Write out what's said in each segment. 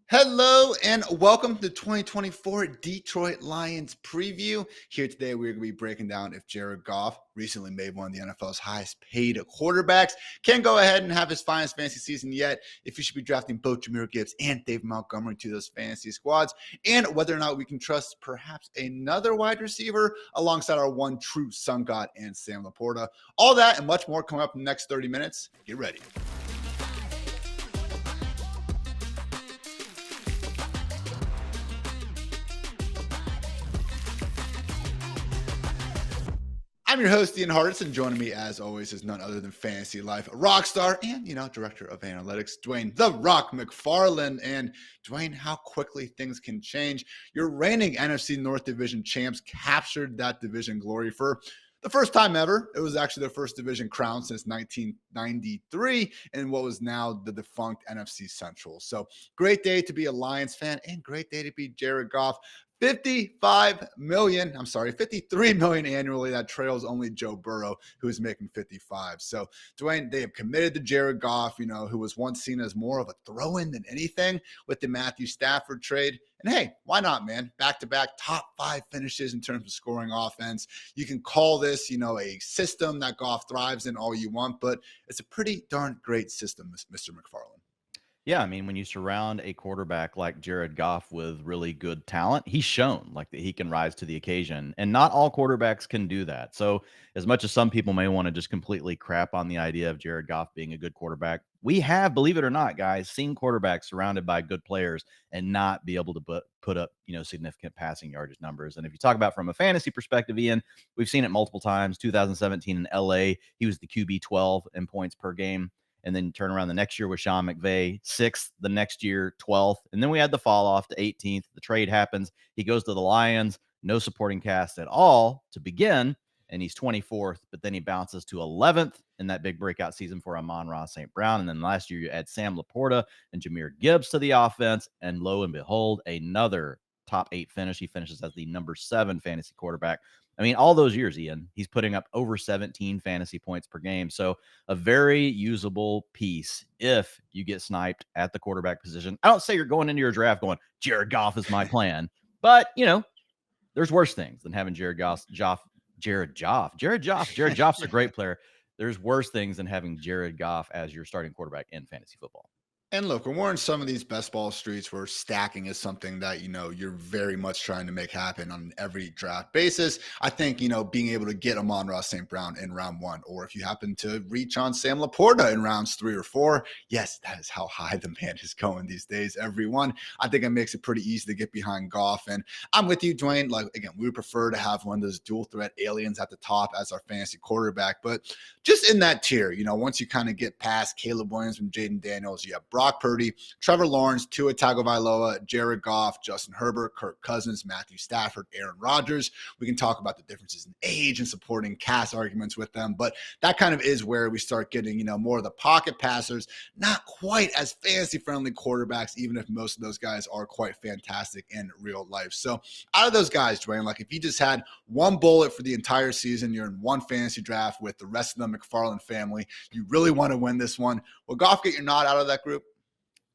Hello and welcome to the 2024 Detroit Lions preview. Here today, we're going to be breaking down if Jared Goff, recently made one of the NFL's highest paid quarterbacks, can go ahead and have his finest fantasy season yet, if you should be drafting both Jahmyr Gibbs and Dave Montgomery to those fantasy squads, and whether or not we can trust perhaps another wide receiver alongside our one true sun god and Sam LaPorta. All that and much more coming up in the next 30 minutes. Get ready. I'm your host, Ian Hardison. Joining me, as always, is none other than Fantasy Life rockstar and, director of analytics, Dwain "The Rock" McFarland. And Dwain, how quickly things can change. Your reigning NFC North Division champs captured that division glory for the first time ever. It was actually their first division crown since 1993 in what was now the defunct NFC Central. So great day to be a Lions fan and great day to be Jared Goff. 53 million annually. That trails only Joe Burrow, who is making 55. So, Dwain, they have committed to Jared Goff, who was once seen as more of a throw-in than anything with the Matthew Stafford trade. And hey, why not, man? Back-to-back top 5 finishes in terms of scoring offense. You can call this, a system that Goff thrives in all you want, but it's a pretty darn great system, Mr. McFarland. Yeah, I mean, when you surround a quarterback like Jared Goff with really good talent, he's shown like that he can rise to the occasion, and not all quarterbacks can do that. So, as much as some people may want to just completely crap on the idea of Jared Goff being a good quarterback, we have, believe it or not, guys, seen quarterbacks surrounded by good players and not be able to put up, significant passing yardage numbers. And if you talk about from a fantasy perspective, Ian, we've seen it multiple times. 2017 in LA, he was the QB 12 in points per game. And then turn around the next year with Sean McVay, 6th, the next year, 12th. And then we had the fall off to 18th. The trade happens. He goes to the Lions, no supporting cast at all to begin, and he's 24th, but then he bounces to 11th in that big breakout season for Amon-Ra St. Brown. And then last year you add Sam LaPorta and Jahmyr Gibbs to the offense, and lo and behold, another top 8 finish. He finishes as the number 7 fantasy quarterback. I mean, all those years, Ian, he's putting up over 17 fantasy points per game. So a very usable piece if you get sniped at the quarterback position. I don't say you're going into your draft going, Jared Goff is my plan. But, there's worse things than having Jared Goff's a great player. There's worse things than having Jared Goff as your starting quarterback in fantasy football. And look, when we're in some of these best ball streets where stacking is something that, you're very much trying to make happen on every draft basis, I think, being able to get Amon-Ra St. Brown in round 1, or if you happen to reach on Sam LaPorta in rounds 3 or 4, yes, that is how high the man is going these days, everyone. I think it makes it pretty easy to get behind Goff. And I'm with you, Dwain. Like, again, we would prefer to have one of those dual threat aliens at the top as our fantasy quarterback. But just in that tier, once you kind of get past Caleb Williams and Jaden Daniels, you have Brock Purdy, Trevor Lawrence, Tua Tagovailoa, Jared Goff, Justin Herbert, Kirk Cousins, Matthew Stafford, Aaron Rodgers. We can talk about the differences in age and supporting cast arguments with them, but that kind of is where we start getting, more of the pocket passers, not quite as fantasy-friendly quarterbacks, even if most of those guys are quite fantastic in real life. So out of those guys, Dwain, like if you just had one bullet for the entire season, you're in one fantasy draft with the rest of the McFarland family, you really want to win this one. Will Goff get your nod out of that group?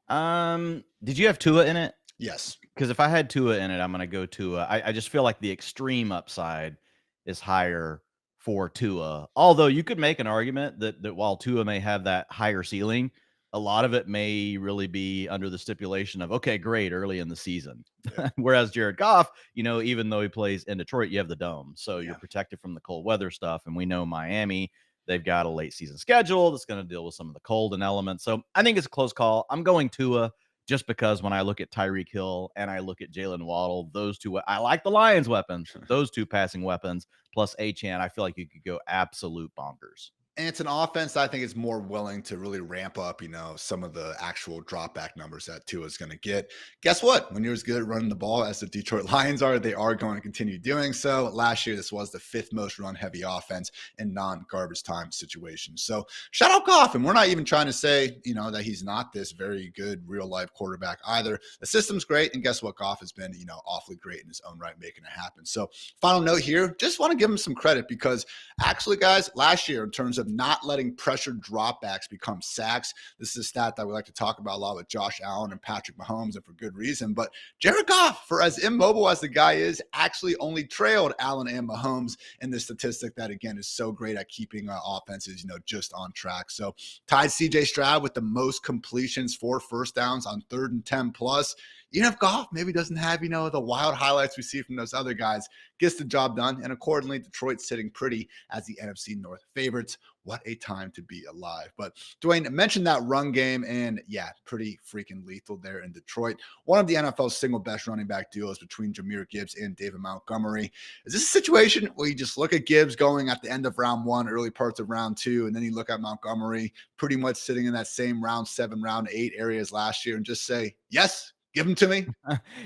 Did you have Tua in it? Yes. Because if I had Tua in it, I'm going to go Tua. I just feel like the extreme upside is higher for Tua. Although you could make an argument that while Tua may have that higher ceiling, a lot of it may really be under the stipulation of, okay, great, early in the season. Yeah. Whereas Jared Goff, even though he plays in Detroit, you have the dome. So you're protected from the cold weather stuff. And we know Miami, they've got a late season schedule that's going to deal with some of the cold and elements. So I think it's a close call. I'm going Tua just because when I look at Tyreek Hill and I look at Jalen Waddle, those two, I like the Lions' weapons, those two passing weapons, plus Achane, I feel like you could go absolute bonkers. And it's an offense that I think is more willing to really ramp up, some of the actual drop back numbers that Tua is going to get. Guess what? When you're as good at running the ball as the Detroit Lions are, they are going to continue doing so. Last year, this was the 5th most run heavy offense in non-garbage time situations. So shout out Goff. And we're not even trying to say, that he's not this very good real life quarterback either. The system's great. And guess what? Goff has been, awfully great in his own right, making it happen. So final note here, just want to give him some credit because actually, guys, last year in terms of of not letting pressured dropbacks become sacks. This is a stat that we like to talk about a lot with Josh Allen and Patrick Mahomes, and for good reason. But Jared Goff, for as immobile as the guy is, actually only trailed Allen and Mahomes in this statistic that, again, is so great at keeping offenses, just on track. So tied CJ Stroud with the most completions for first downs on 3rd and 10 plus. Even if Goff maybe doesn't have, the wild highlights we see from those other guys, gets the job done. And accordingly, Detroit's sitting pretty as the NFC North favorites. What a time to be alive. But Dwain mentioned that run game, and yeah, pretty freaking lethal there in Detroit. One of the NFL's single best running back duos between Jahmyr Gibbs and David Montgomery. Is this a situation where you just look at Gibbs going at the end of round 1, early parts of round 2, and then you look at Montgomery pretty much sitting in that same round 7, round 8 areas last year and just say, yes, give them to me?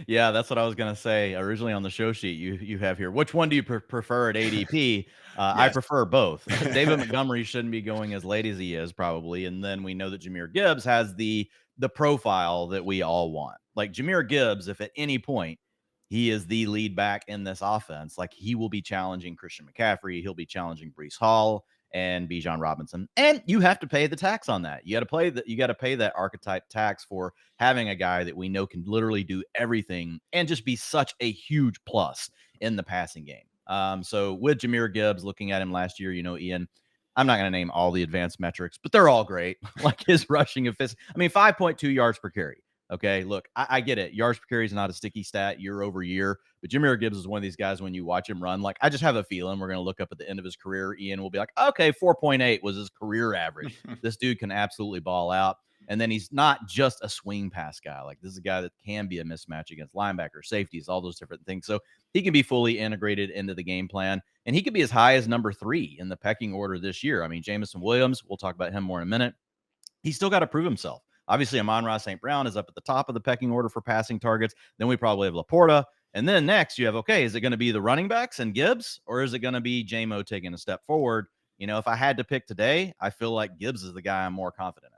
Yeah, that's what I was gonna say. Originally on the show sheet, you have here, which one do you prefer at ADP? I Yes. prefer both. David Montgomery shouldn't be going as late as he is, probably, and then we know that Jahmyr Gibbs has the profile that we all want. Like Jahmyr Gibbs, if at any point he is the lead back in this offense, like he will be challenging Christian McCaffrey, he'll be challenging Breece Hall and Bijan Robinson, and you have to pay the tax on that. You got to pay that archetype tax for having a guy that we know can literally do everything and just be such a huge plus in the passing game. So with Jahmyr Gibbs, looking at him last year, Ian, I'm not going to name all the advanced metrics, but they're all great. Like his rushing efficiency. 5.2 yards per carry. Okay, look, I get it. Yards per carry is not a sticky stat year over year, but Jahmyr Gibbs is one of these guys when you watch him run, like I just have a feeling we're going to look up at the end of his career. Ian will be like, okay, 4.8 was his career average. This dude can absolutely ball out. And then he's not just a swing pass guy. Like this is a guy that can be a mismatch against linebackers, safeties, all those different things. So he can be fully integrated into the game plan, and he could be as high as number 3 in the pecking order this year. Jameson Williams, we'll talk about him more in a minute. He's still got to prove himself. Obviously, Amon-Ra St. Brown is up at the top of the pecking order for passing targets. Then we probably have LaPorta. And then next you have, okay, is it going to be the running backs and Gibbs, or is it going to be J-Mo taking a step forward? If I had to pick today, I feel like Gibbs is the guy I'm more confident in.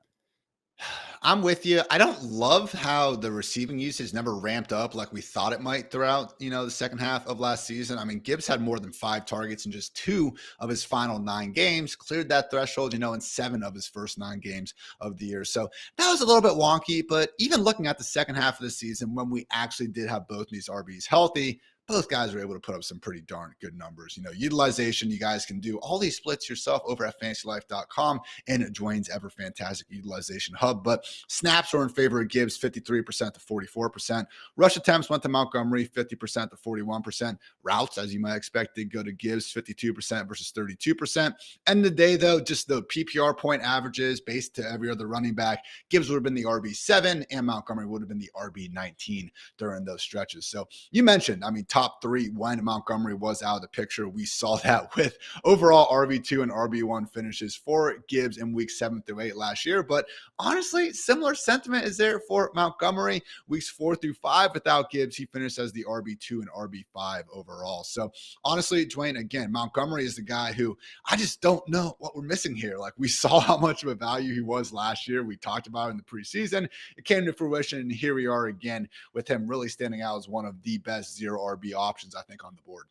I'm with you. I don't love how the receiving usage never ramped up like we thought it might throughout, the second half of last season. Gibbs had more than 5 targets in just 2 of his final 9 games, cleared that threshold, in 7 of his first 9 games of the year. So that was a little bit wonky, but even looking at the second half of the season, when we actually did have both these RBs healthy, both guys were able to put up some pretty darn good numbers. Utilization, you guys can do all these splits yourself over at FantasyLife.com and Dwain's ever fantastic utilization hub. But snaps were in favor of Gibbs, 53% to 44%. Rush attempts went to Montgomery, 50% to 41%. Routes, as you might expect, did go to Gibbs, 52% versus 32%. End of the day, though, just the PPR point averages based to every other running back, Gibbs would have been the RB7 and Montgomery would have been the RB19 during those stretches. So you mentioned, top 3 when Montgomery was out of the picture. We saw that with overall RB2 and RB1 finishes for Gibbs in weeks 7 through 8 last year. But honestly, similar sentiment is there for Montgomery. Weeks 4 through 5 without Gibbs, he finished as the RB2 and RB5 overall. So honestly, Dwain, again, Montgomery is the guy who I just don't know what we're missing here. Like we saw how much of a value he was last year. We talked about it in the preseason. It came to fruition, and here we are again with him really standing out as one of the best 0 RB options, I think, on the board.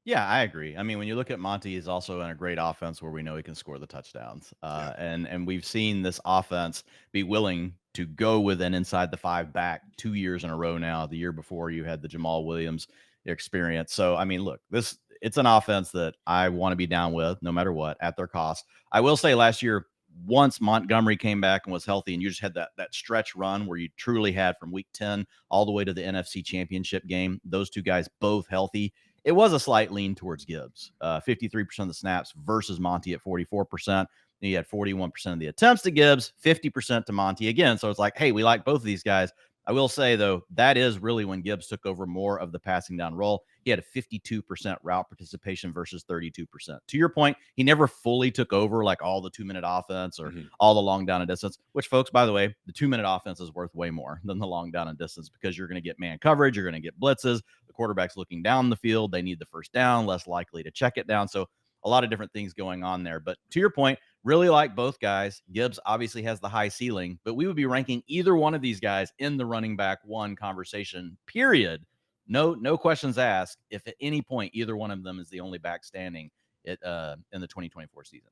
Yeah, I agree. When you look at Monty, he's also in a great offense where we know he can score the touchdowns. Yeah. And we've seen this offense be willing to go with an inside the 5 back 2 years in a row now. The year before, you had the Jamal Williams experience. So, look, it's an offense that I want to be down with no matter what at their cost. I will say last year, once Montgomery came back and was healthy, and you just had that stretch run where you truly had from week 10 all the way to the NFC Championship game, those two guys both healthy, it was a slight lean towards Gibbs. 53% of the snaps versus Monty at 44%. He had 41% of the attempts to Gibbs, 50% to Monty again. So it's like, hey, we like both of these guys. I will say, though, that is really when Gibbs took over more of the passing down role. He had a 52% route participation versus 32%. To your point, he never fully took over like all the 2-minute offense or all the long down and distance, which, folks, by the way, the 2-minute offense is worth way more than the long down and distance because you're going to get man coverage. You're going to get blitzes. The quarterback's looking down the field. They need the first down, less likely to check it down. So a lot of different things going on there. But to your point, really like both guys. Gibbs obviously has the high ceiling, but we would be ranking either one of these guys in the running back 1 conversation, period. No questions asked if at any point either one of them is the only back standing in the 2024 season.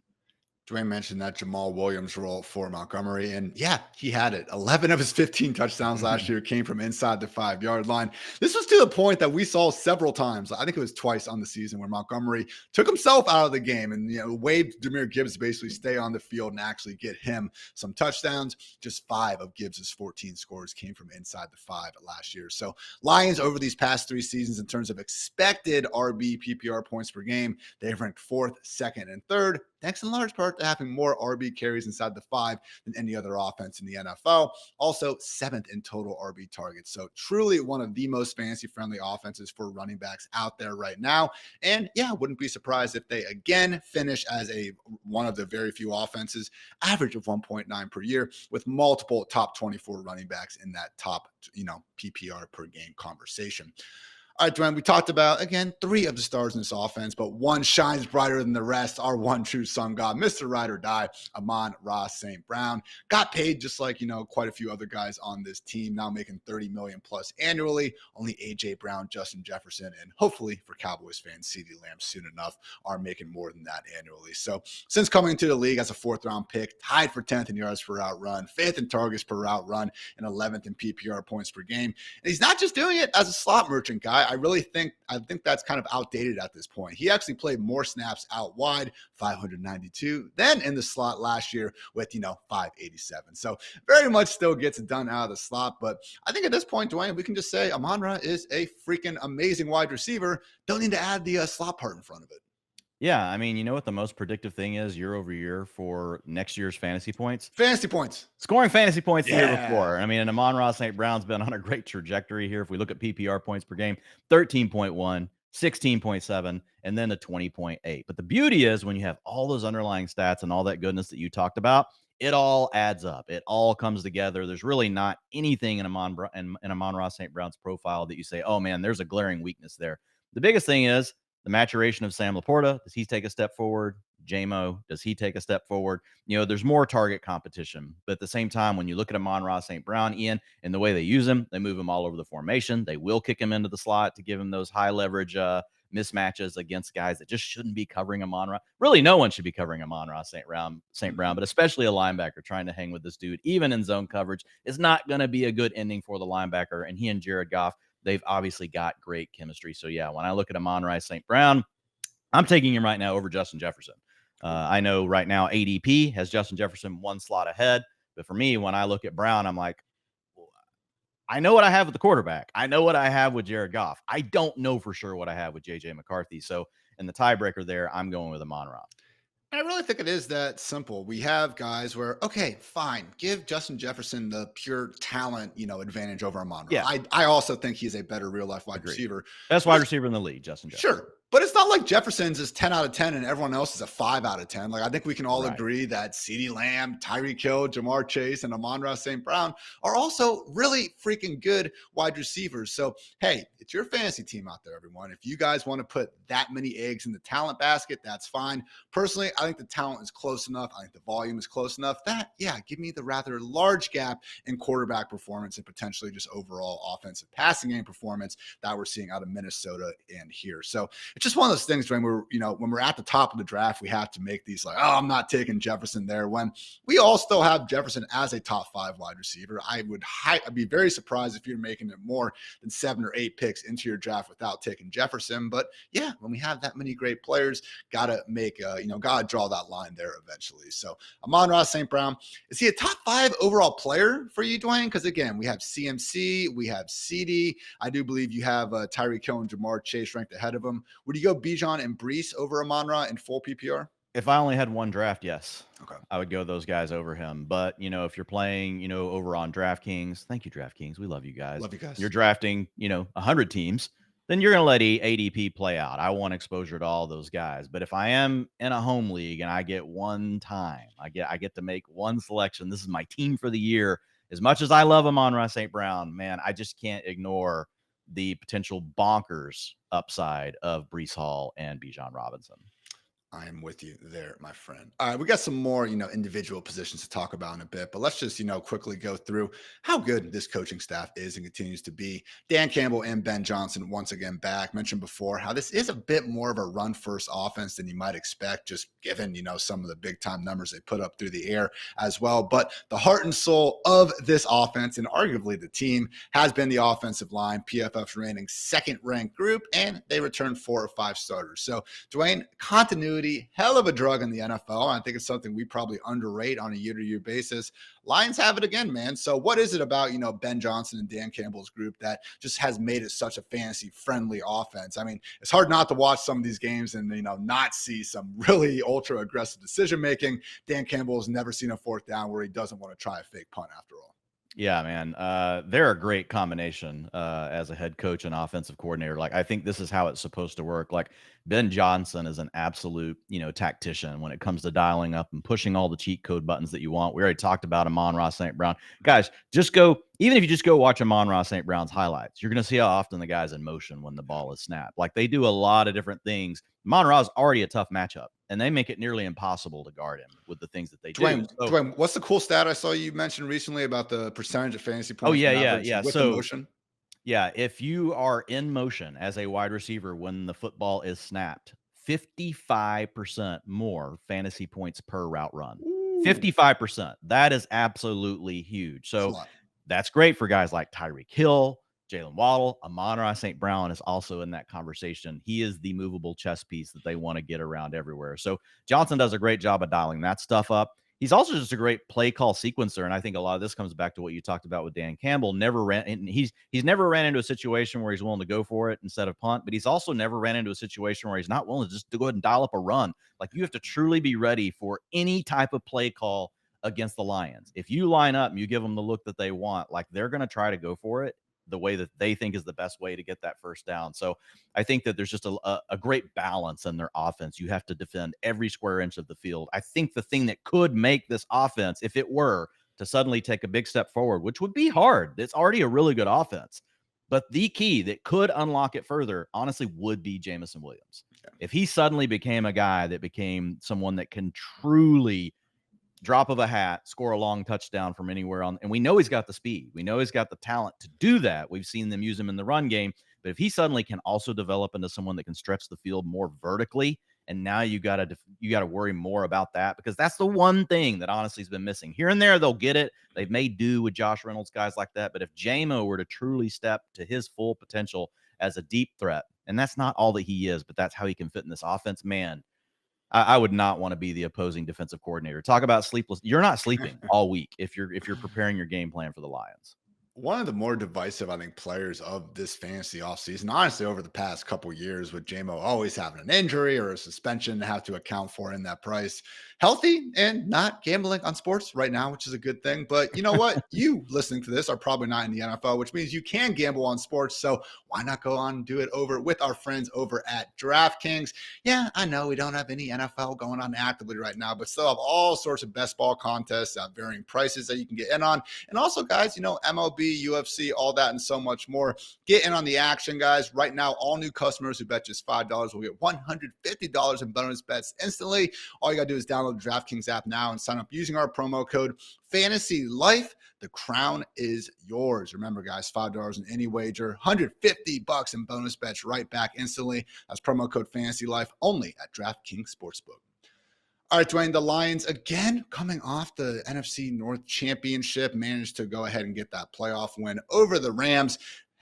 Dwayne mentioned that Jamal Williams role for Montgomery, and yeah, he had it. 11 of his 15 touchdowns last year came from inside the 5-yard line. This was to the point that we saw several times. I think it was twice on the season where Montgomery took himself out of the game and waved Jahmyr Gibbs to basically stay on the field and actually get him some touchdowns. Just 5 of Gibbs's 14 scores came from inside the 5 last year. So Lions over these past 3 seasons in terms of expected RB PPR points per game, they've ranked 4th, 2nd, and 3rd. Thanks in large part to having more RB carries inside the 5 than any other offense in the NFL. Also, 7th in total RB targets. So truly one of the most fantasy-friendly offenses for running backs out there right now. And yeah, wouldn't be surprised if they again finish as one of the very few offenses, average of 1.9 per year, with multiple top 24 running backs in that top, PPR per game conversation. All right, Dwayne, we talked about, again, 3 of the stars in this offense, but one shines brighter than the rest. Our one true sun god, Mr. Ride or Die, Amon-Ra St. Brown. Got paid just like, quite a few other guys on this team, now making $30 million plus annually. Only A.J. Brown, Justin Jefferson, and hopefully for Cowboys fans, CeeDee Lamb soon enough are making more than that annually. So since coming into the league as a 4th-round pick, tied for 10th in yards per route run, 5th in targets per route run, and 11th in PPR points per game. And he's not just doing it as a slot merchant guy. I think that's kind of outdated at this point. He actually played more snaps out wide, 592, than in the slot last year with, 587. So very much still gets it done out of the slot. But I think at this point, Dwayne, we can just say Amon-Ra is a freaking amazing wide receiver. Don't need to add the slot part in front of it. Yeah, I mean, you know what the most predictive thing is year over year for next year's fantasy points? Fantasy points. Scoring fantasy points the year before. I mean, and Amon-Ra St. Brown's been on a great trajectory here. If we look at PPR points per game, 13.1, 16.7, and then a 20.8. But the beauty is when you have all those underlying stats and all that goodness that you talked about, it all adds up. It all comes together. There's really not anything in Amon-Ra St. Brown's profile that you say, oh, man, there's a glaring weakness there. The biggest thing is the maturation of Sam LaPorta. Does he take a step forward? JMO, does he take a step forward? There's more target competition. But at the same time, when you look at Amon-Ra St. Brown, Ian, and the way they use him, they move him all over the formation. They will kick him into the slot to give him those high leverage mismatches against guys that just shouldn't be covering Amon-Ra. Really, no one should be covering Amon-Ra St. Brown, but especially a linebacker trying to hang with this dude, even in zone coverage, is not going to be a good ending for the linebacker. And he and Jared Goff, they've obviously got great chemistry. So, yeah, when I look at Amon-Ra St. Brown, I'm taking him right now over Justin Jefferson. I know right now ADP has Justin Jefferson 1 slot ahead. But for me, when I look at Brown, I'm like, I know what I have with the quarterback. I know what I have with Jared Goff. I don't know for sure what I have with J.J. McCarthy. So in the tiebreaker there, I'm going with Amon-Ra. I really think it is that simple. We have guys where, okay, fine, give Justin Jefferson the pure talent, advantage over Amon-Ra. Yeah. I also think he's a better real life wide receiver. Best wide receiver in the league, Justin Jefferson. Sure. But it's not like Jefferson's is 10 out of 10 and everyone else is a 5 out of 10. Like, I think we can all agree that CeeDee Lamb, Tyreek Hill, Ja'Marr Chase, and Amon-Ra St. Brown are also really freaking good wide receivers. So, hey, it's your fantasy team out there, everyone. If you guys want to put that many eggs in the talent basket, that's fine. Personally, I think the talent is close enough. I think the volume is close enough that, yeah, give me the rather large gap in quarterback performance and potentially just overall offensive passing game performance that we're seeing out of Minnesota and here. So, it's just one of those things when we're at the top of the draft, we have to make these like, oh, I'm not taking Jefferson there when we all still have Jefferson as a top 5 wide receiver. I'd be very surprised if you're making it more than 7 or 8 picks into your draft without taking Jefferson. But yeah, when we have that many great players, gotta draw that line there eventually. So Amon-Ra St. Brown, is he a top 5 overall player for you, Dwayne? Because again, we have CMC, we have CD. I do believe you have Tyreek Hill and Ja'Marr Chase ranked ahead of him. Would you go Bijan and Breece over Amon-Ra in full PPR? If I only had one draft, yes. Okay. I would go those guys over him. But, if you're playing, over on DraftKings, thank you, DraftKings. We love you guys. Love you guys. You're drafting, 100 teams, then you're going to let ADP play out. I want exposure to all those guys. But if I am in a home league and I get one time, I get to make one selection, this is my team for the year. As much as I love Amon-Ra St. Brown, man, I just can't ignore the potential bonkers upside of Breece Hall and Bijan Robinson. I am with you there, my friend. All right, we got some more, individual positions to talk about in a bit, but let's just, quickly go through how good this coaching staff is and continues to be. Dan Campbell and Ben Johnson once again back. Mentioned before how this is a bit more of a run first offense than you might expect, just given, some of the big time numbers they put up through the air as well. But the heart and soul of this offense, and arguably the team, has been the offensive line. PFF's rating second ranked group, and they returned 4 or 5 starters. So Dwain, continuity, hell of a drug in the NFL. I think it's something we probably underrate on a year-to-year basis. Lions have it again, man. So what is it about, Ben Johnson and Dan Campbell's group that just has made it such a fantasy-friendly offense? I mean, it's hard not to watch some of these games and, not see some really ultra-aggressive decision-making. Dan Campbell has never seen a fourth down where he doesn't want to try a fake punt after all. Yeah, man. They're a great combination as a head coach and offensive coordinator. Like, I think this is how it's supposed to work. Like, Ben Johnson is an absolute, tactician when it comes to dialing up and pushing all the cheat code buttons that you want. We already talked about Amon-Ra St. Brown. Guys, even if you just go watch Amon-Ra St. Brown's highlights, you're going to see how often the guy's in motion when the ball is snapped. Like, they do a lot of different things. Amon-Ra is already a tough matchup, and they make it nearly impossible to guard him with the things that they do. Dwain, what's the cool stat I saw you mentioned recently about the percentage of fantasy points? Oh, yeah. With the motion? Yeah, if you are in motion as a wide receiver when the football is snapped, 55% more fantasy points per route run. Ooh. 55%. That is absolutely huge. So that's great for guys like Tyreek Hill, Jalen Waddle. Amon-Ra St. Brown is also in that conversation. He is the movable chess piece that they want to get around everywhere. So Johnson does a great job of dialing that stuff up. He's also just a great play call sequencer, and I think a lot of this comes back to what you talked about with Dan Campbell. He's never ran into a situation where he's willing to go for it instead of punt, but he's also never ran into a situation where he's not willing to just go ahead and dial up a run. Like, you have to truly be ready for any type of play call against the Lions. If you line up and you give them the look that they want, like, they're going to try to go for it the way that they think is the best way to get that first down. So I think that there's just a great balance in their offense. You have to defend every square inch of the field. I think the thing that could make this offense, if it were to suddenly take a big step forward, which would be hard, it's already a really good offense, but the key that could unlock it further, honestly, would be Jameson Williams. Yeah. If he suddenly became a guy that became someone that can truly drop of a hat, score a long touchdown from anywhere on. And we know he's got the speed. We know he's got the talent to do that. We've seen them use him in the run game. But if he suddenly can also develop into someone that can stretch the field more vertically, and now you got to worry more about that, because that's the one thing that honestly has been missing. Here and there, they'll get it. They've made do with Josh Reynolds, guys like that. But if Jamo were to truly step to his full potential as a deep threat, and that's not all that he is, but that's how he can fit in this offense, man, I would not want to be the opposing defensive coordinator. Talk about sleepless. You're not sleeping all week if you're preparing your game plan for the Lions. One of the more divisive, I think, players of this fantasy offseason, honestly, over the past couple of years, with Jamo always having an injury or a suspension to have to account for in that price. Healthy and not gambling on sports right now, which is a good thing. But you know what? You listening to this are probably not in the NFL, which means you can gamble on sports. So why not go on and do it over with our friends over at DraftKings? Yeah, I know we don't have any NFL going on actively right now, but still have all sorts of best ball contests at varying prices that you can get in on. And also, guys, MLB, UFC, all that, and so much more. Get in on the action, guys. Right now, all new customers who bet just $5 will get $150 in bonus bets instantly. All you got to do is download the DraftKings app now and sign up using our promo code FantasyLife. The crown is yours. Remember, guys, $5 in any wager, $150 in bonus bets right back instantly. That's promo code FantasyLife only at DraftKings Sportsbook. All right, Dwain, the Lions, again, coming off the NFC North Championship, managed to go ahead and get that playoff win over the Rams.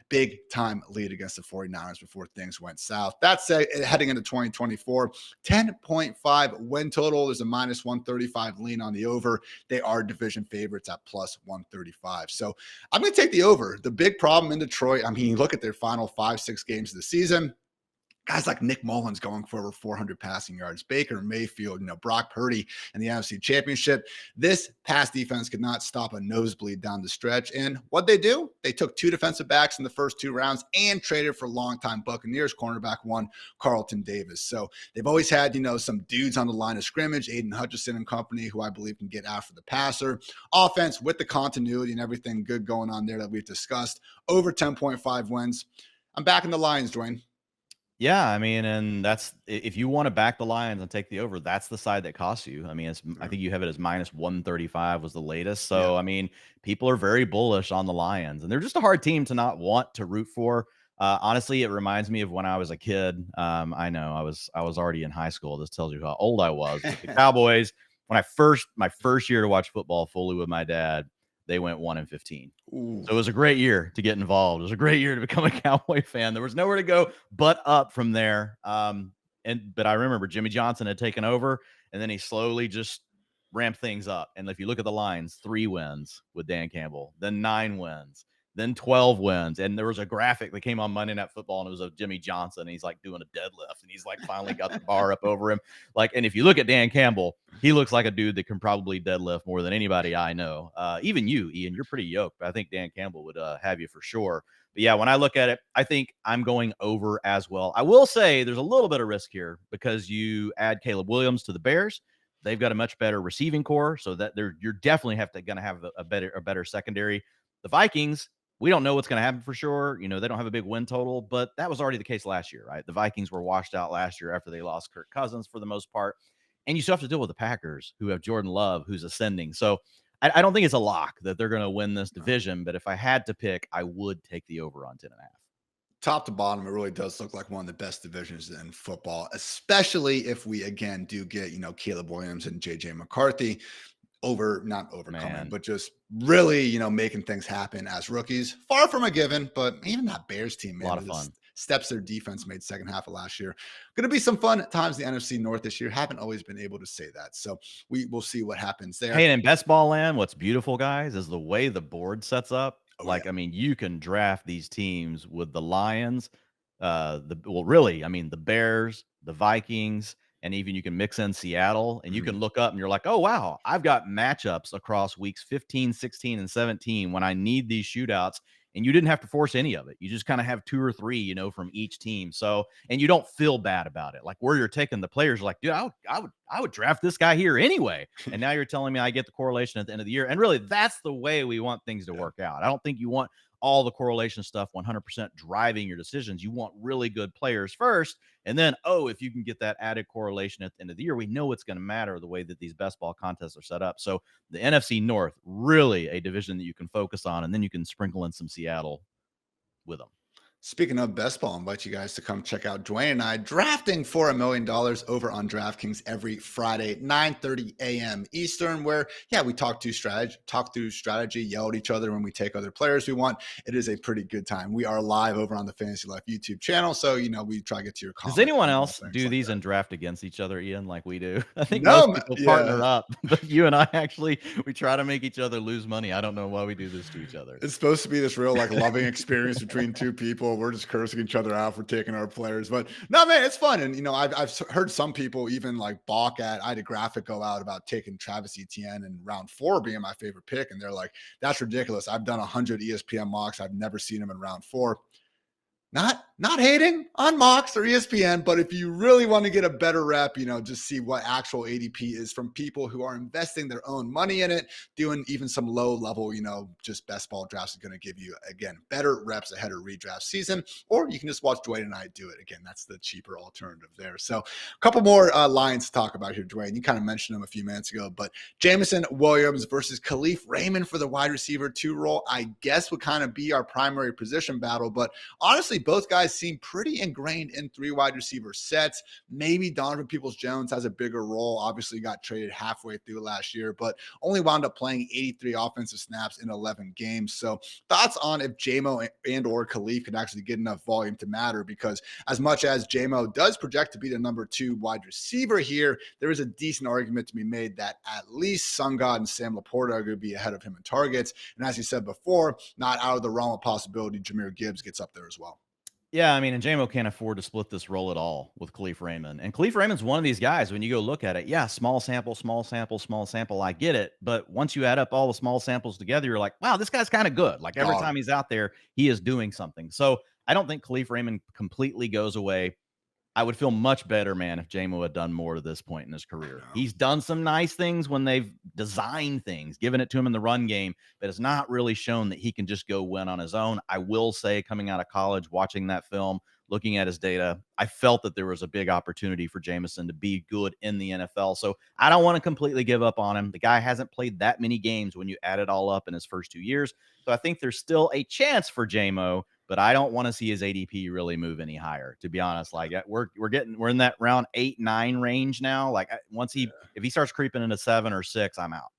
Big time lead against the 49ers before things went south. That said, heading into 2024, 10.5 win total. There's a minus 135 lean on the over. They are division favorites at plus 135. So I'm going to take the over. The big problem in Detroit, I mean, look at their final 5-6 games of the season. Guys like Nick Mullins going for over 400 passing yards, Baker Mayfield, Brock Purdy in the NFC Championship. This pass defense could not stop a nosebleed down the stretch. And what they do, they took 2 defensive backs in the first 2 rounds and traded for longtime Buccaneers cornerback one, Carlton Davis. So they've always had, some dudes on the line of scrimmage, Aiden Hutchinson and company, who I believe can get after the passer. Offense with the continuity and everything good going on there that we've discussed. Over 10.5 wins. I'm back in the Lions, Dwayne. Yeah, I mean, and that's if you want to back the Lions and take the over, that's the side that costs you. I mean, I Yeah. think you have it as minus 135 was the latest. Yeah. So, I mean, people are very bullish on the Lions, and they're just a hard team to not want to root for. Honestly, it reminds me of when I was a kid. I know I was already in high school. This tells you how old I was. But the Cowboys, when my first year to watch football fully with my dad, they went 1-15. Ooh. So it was a great year to get involved. It was a great year to become a Cowboy fan. There was nowhere to go but up from there. But I remember Jimmy Johnson had taken over, and then he slowly just ramped things up. And if you look at the lines, 3 wins with Dan Campbell, then 9 wins, then 12 wins. And there was a graphic that came on Monday Night Football, and it was of Jimmy Johnson. And he's like doing a deadlift, and he's like finally got the bar up over him. Like, and if you look at Dan Campbell, he looks like a dude that can probably deadlift more than anybody I know. Even you, Ian, you're pretty yoked, but I think Dan Campbell would have you for sure. But yeah, when I look at it, I think I'm going over as well. I will say there's a little bit of risk here because you add Caleb Williams to the Bears. They've got a much better receiving core, so that you're definitely going to have a better secondary. The Vikings, we don't know what's going to happen for sure. You know, they don't have a big win total, but that was already the case last year, right? The Vikings were washed out last year after they lost Kirk Cousins for the most part. And you still have to deal with the Packers, who have Jordan Love, who's ascending. So I don't think it's a lock that they're going to win this division. But if I had to pick, I would take the over on 10.5. Top to bottom, it really does look like one of the best divisions in football, especially if we again do get, Caleb Williams and JJ McCarthy not overcoming, Man, but just really, making things happen as rookies. Far from a given, but even that Bears team, a man, lot of the fun. steps their defense made second half of last year. Going to be some fun at times. The NFC North this year, haven't always been able to say that. So we will see what happens there. Hey, and in best ball land, what's beautiful, guys, is the way the board sets up. Oh yeah. Like, I mean, you can draft these teams with the Lions, really, I mean, the Bears, the Vikings, and even you can mix in Seattle, and you Mhm. can look up and you're like, oh wow, I've got matchups across weeks 15, 16, and 17 when I need these shootouts. And you didn't have to force any of it. You just kind of have 2 or 3, from each team. So, and you don't feel bad about it. Like where you're taking the players, like, dude, I would draft this guy here anyway. And now you're telling me I get the correlation at the end of the year. And really, that's the way we want things to Yeah. work out. I don't think you want all the correlation stuff 100% driving your decisions. You want really good players first. And then, if you can get that added correlation at the end of the year, we know it's going to matter the way that these best ball contests are set up. So the NFC North, really a division that you can focus on. And then you can sprinkle in some Seattle with them. Speaking of best ball, I invite you guys to come check out Dwain and I drafting for $1 million over on DraftKings every Friday, 9:30 a.m. Eastern, where we talk through strategy, yell at each other when we take other players we want. It is a pretty good time. We are live over on the Fantasy Life YouTube channel, so we try to get to your Does comments anyone and all else things do like these that. and draft against each other, Ian, like we do? I think No, most people yeah. partner up, but you and I actually we try to make each other lose money. I don't know why we do this to each other. It's supposed to be this real loving experience between two people. We're just cursing each other out for taking our players, but no, man, it's fun. And I've heard some people even balk at. I had a graphic go out about taking Travis Etienne and round 4 being my favorite pick, and they're like, "That's ridiculous. I've done 100 ESPN mocks. I've never seen him in round 4." Not hating on mocks or ESPN, but if you really want to get a better rep, just see what actual ADP is from people who are investing their own money in it, doing even some low level, just best ball drafts is going to give you, again, better reps ahead of redraft season, or you can just watch Dwayne and I do it. Again, that's the cheaper alternative there. So a couple more lines to talk about here, Dwayne. You kind of mentioned them a few minutes ago, but Jameson Williams versus Khalif Raymond for the wide receiver 2 role, I guess would kind of be our primary position battle, but honestly, both guys seem pretty ingrained in 3 wide receiver sets. Maybe Donovan Peoples-Jones has a bigger role. Obviously got traded halfway through last year, but only wound up playing 83 offensive snaps in 11 games. So thoughts on if JMO and or Khalif can actually get enough volume to matter, because as much as JMO does project to be the number 2 wide receiver here, there is a decent argument to be made that at least Sun God and Sam LaPorta are going to be ahead of him in targets. And as you said before, not out of the realm of possibility, Jahmyr Gibbs gets up there as well. Yeah, I mean, and JMO can't afford to split this role at all with Khalif Raymond. And Khalif Raymond's one of these guys, when you go look at it, small sample, small sample, small sample, I get it. But once you add up all the small samples together, you're like, wow, this guy's kind of good. Like every Dog. time he's out there, he is doing something. So I don't think Khalif Raymond completely goes away. I would feel much better, man, if Jamo had done more to this point in his career. He's done some nice things when they've designed things, given it to him in the run game, but it's not really shown that he can just go win on his own. I will say, coming out of college, watching that film, looking at his data, I felt that there was a big opportunity for Jameson to be good in the NFL. So I don't want to completely give up on him. The guy hasn't played that many games when you add it all up in his first 2 years. So I think there's still a chance for Jamo, but I don't want to see his ADP really move any higher, to be honest. Like we're in that round 8-9 range now. Like if he starts creeping into 7 or 6, I'm out.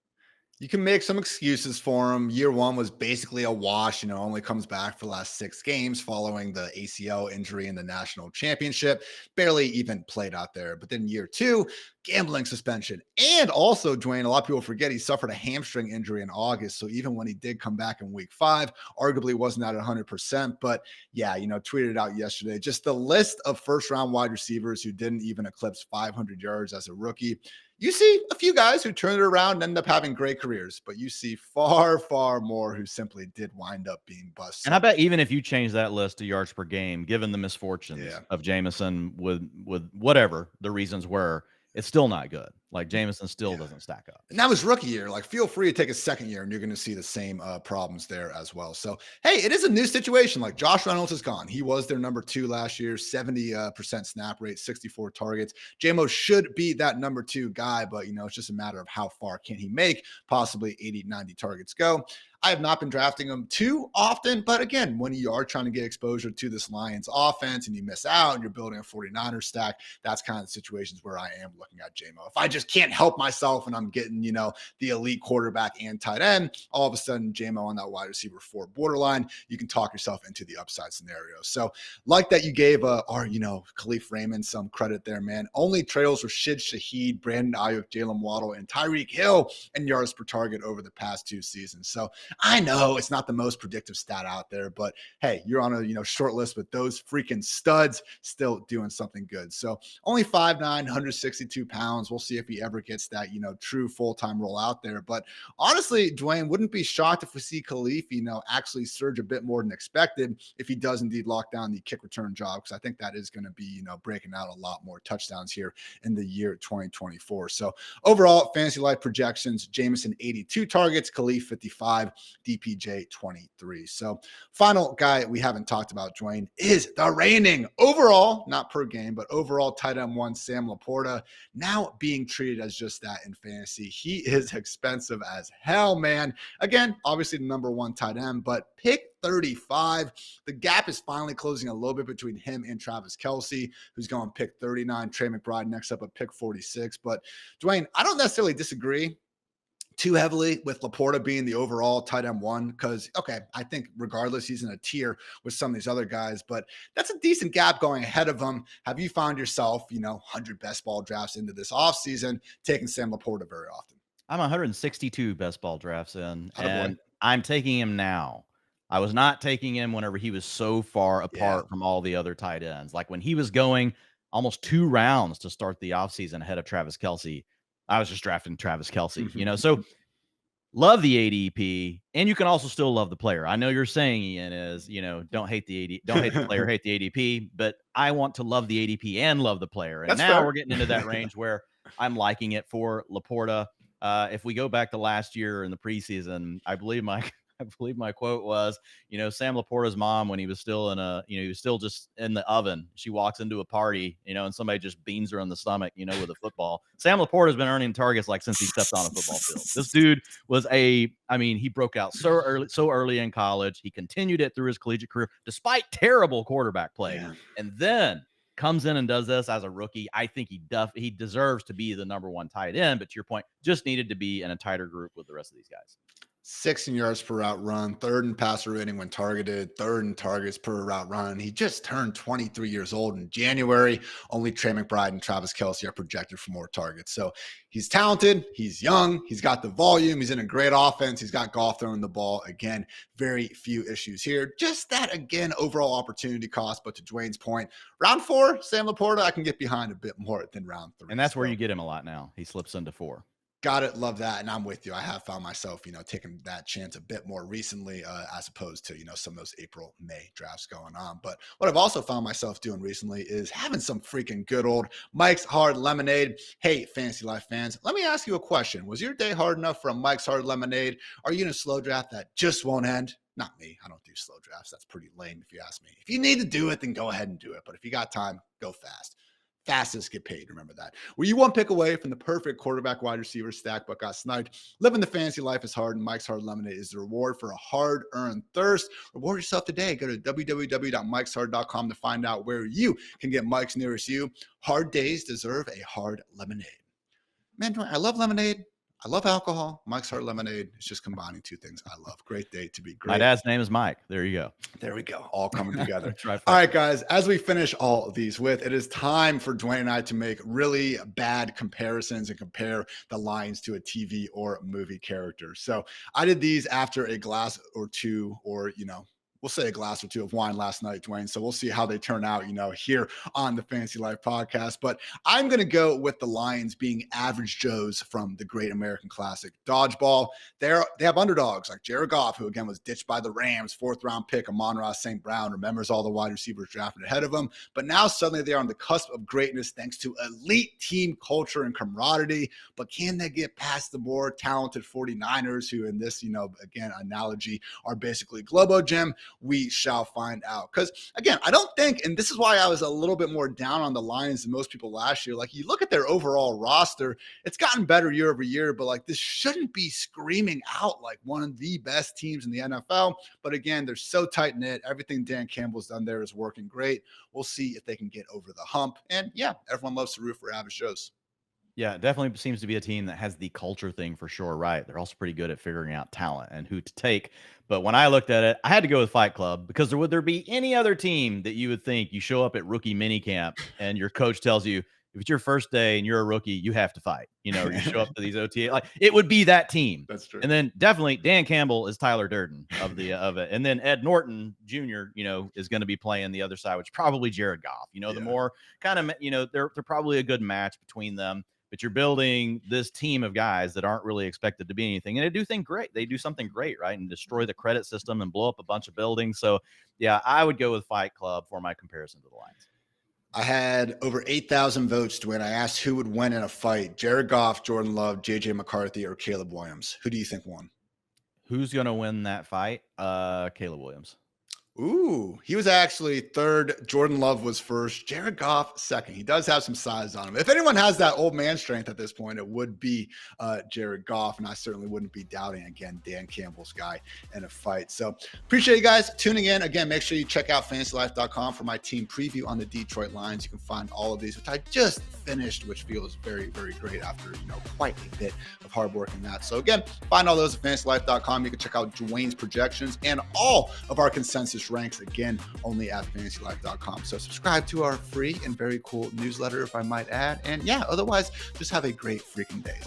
You can make some excuses for him. Year one was basically a wash, only comes back for the last 6 games following the ACL injury in the national championship. Barely even played out there. But then year 2, gambling suspension. And also, Dwain, a lot of people forget he suffered a hamstring injury in August. So even when he did come back in week 5, arguably wasn't at 100%. But yeah, tweeted out yesterday, just the list of first round wide receivers who didn't even eclipse 500 yards as a rookie. You see a few guys who turned it around and ended up having great careers, but you see far, far more who simply did wind up being busts. And I bet even if you change that list to yards per game, given the misfortunes of Jameson with whatever the reasons were, it's still not good. Like Jameson still doesn't stack up. And that was rookie year. Like, feel free to take a second year and you're going to see the same problems there as well. So, hey, it is a new situation. Like, Josh Reynolds is gone. He was their number 2 last year, 70% snap rate, 64 targets. Jamo should be that number 2 guy, but, it's just a matter of how far can he make possibly 80, 90 targets go. I have not been drafting him too often, but again, when you are trying to get exposure to this Lions offense and you miss out and you're building a 49er stack, that's kind of the situations where I am looking at Jamo. If I just can't help myself and I'm getting, the elite quarterback and tight end, all of a sudden Jamo on that wide receiver 4 borderline, you can talk yourself into the upside scenario. So like that you gave Khalif Raymond some credit there, man. Only trails were Shid Shaheed, Brandon Ayuk, Jalen Waddle, and Tyreek Hill and yards per target over the past 2 seasons. So I know it's not the most predictive stat out there, but hey, you're on a short list with those freaking studs still doing something good. So only 5'9", 162 pounds. We'll see if he ever gets that true full-time role out there. But honestly, Dwain, wouldn't be shocked if we see Khalif actually surge a bit more than expected if he does indeed lock down the kick return job, because I think that is going to be breaking out a lot more touchdowns here in the year 2024. So overall, fantasy life projections: Jameson 82 targets, Khalif 55, DPJ 23. So final guy we haven't talked about, Dwain, is the reigning overall, not per game, but overall tight end 1, Sam LaPorta, now being treated as just that in fantasy. He is expensive as hell, man. Again, obviously the number 1 tight end, but pick 35. The gap is finally closing a little bit between him and Travis Kelce, who's going pick 39. Trey McBride next up at pick 46. But Dwain, I don't necessarily disagree too heavily with LaPorta being the overall tight end 1, because, okay, I think regardless, he's in a tier with some of these other guys, but that's a decent gap going ahead of him. Have you found yourself, 100 best ball drafts into this offseason, taking Sam LaPorta very often? I'm 162 best ball drafts in, and I'm taking him now. I was not taking him whenever he was so far apart from all the other tight ends. Like when he was going almost 2 rounds to start the offseason ahead of Travis Kelce, I was just drafting Travis Kelce, so love the ADP, and you can also still love the player. I know you're saying, Ian, is, don't hate the player, hate the ADP, but I want to love the ADP and love the player. And that's now fair. We're getting into that range where I'm liking it for LaPorta. If we go back to last year in the preseason, I believe my quote was, Sam LaPorta's mom, when he was still he was still just in the oven. She walks into a party, and somebody just beans her in the stomach, with a football. Sam LaPorta's been earning targets like since he stepped on a football field. This dude was he broke out so early in college. He continued it through his collegiate career, despite terrible quarterback play. And then comes in and does this as a rookie. I think he deserves to be the number 1 tight end, but to your point, just needed to be in a tighter group with the rest of these guys. 6th in yards per route run, 3rd in passer rating when targeted, 3rd in targets per route run. He just turned 23 years old in January. Only Trey McBride and Travis Kelce are projected for more targets. So he's talented. He's young. He's got the volume. He's in a great offense. He's got Goff throwing the ball. Again, very few issues here. Just that, again, overall opportunity cost. But to Dwayne's point, round 4, Sam LaPorta, I can get behind a bit more than round 3. And that's where you get him a lot now. He slips into 4. Got it. Love that. And I'm with you. I have found myself, taking that chance a bit more recently, as opposed to, some of those April, May drafts going on. But what I've also found myself doing recently is having some freaking good old Mike's Hard Lemonade. Hey, Fantasy Life fans, let me ask you a question. Was your day hard enough for a Mike's Hard Lemonade? Are you in a slow draft that just won't end? Not me. I don't do slow drafts. That's pretty lame if you ask me. If you need to do it, then go ahead and do it. But if you got time, go fast. Fastest get paid. Remember that. Were you one pick away from the perfect quarterback wide receiver stack, but got sniped? Living the fantasy life is hard, and Mike's Hard Lemonade is the reward for a hard-earned thirst. Reward yourself today. Go to www.mikeshard.com to find out where you can get Mike's nearest you. Hard days deserve a hard lemonade. Man, I love lemonade. I love alcohol. Mike's Hard Lemonade is just combining two things I love. Great day to be great. My dad's name is Mike. There you go. There we go. All coming together. All right, guys. As we finish all of these it is time for Dwain and I to make really bad comparisons and compare the lines to a TV or movie character. So I did these after a glass or two, or, we'll say a glass or two of wine last night, Dwain. So we'll see how they turn out, here on the Fantasy Life podcast. But I'm going to go with the Lions being average Joes from the Great American Classic Dodgeball. They have underdogs like Jared Goff, who again was ditched by the Rams, 4th round pick. Amon-Ra St. Brown remembers all the wide receivers drafted ahead of him. But now suddenly they're on the cusp of greatness thanks to elite team culture and camaraderie. But can they get past the more talented 49ers, who in this, again, analogy are basically Globo Gym? We shall find out. Because again, I don't think, and this is why I was a little bit more down on the Lions than most people last year. Like, you look at their overall roster, it's gotten better year over year, but like, this shouldn't be screaming out like one of the best teams in the NFL. But again, they're so tight knit. Everything Dan Campbell's done there is working great. We'll see if they can get over the hump. And yeah, everyone loves to root for average Joes. Yeah, it definitely seems to be a team that has the culture thing for sure, right? They're also pretty good at figuring out talent and who to take. But when I looked at it, I had to go with Fight Club, because would there be any other team that you would think you show up at rookie minicamp and your coach tells you, if it's your first day and you're a rookie, you have to fight, or you show up to these OTA, like, it would be that team. That's true. And then definitely Dan Campbell is Tyler Durden of it. And then Ed Norton Jr., is going to be playing the other side, which is probably Jared Goff. The more kind of, they're probably a good match between them. But you're building this team of guys that aren't really expected to be anything. And they do something great, right? And destroy the credit system and blow up a bunch of buildings. So, yeah, I would go with Fight Club for my comparison to the Lions. I had over 8,000 votes to win. I asked who would win in a fight: Jared Goff, Jordan Love, JJ McCarthy, or Caleb Williams. Who do you think won? Who's going to win that fight? Caleb Williams. Ooh, he was actually third. Jordan Love was first. Jared Goff second. He does have some size on him. If anyone has that old man strength at this point, it would be Jared Goff, and I certainly wouldn't be doubting, again, Dan Campbell's guy in a fight. So appreciate you guys tuning in. Again, make sure you check out FantasyLife.com for my team preview on the Detroit Lions. You can find all of these, which I just finished, which feels very, very great after quite a bit of hard work in that. So again, find all those at FantasyLife.com. You can check out Dwayne's projections and all of our consensus ranks, again, only at FantasyLife.com. So subscribe to our free and very cool newsletter, if I might add. And yeah, otherwise, just have a great freaking day.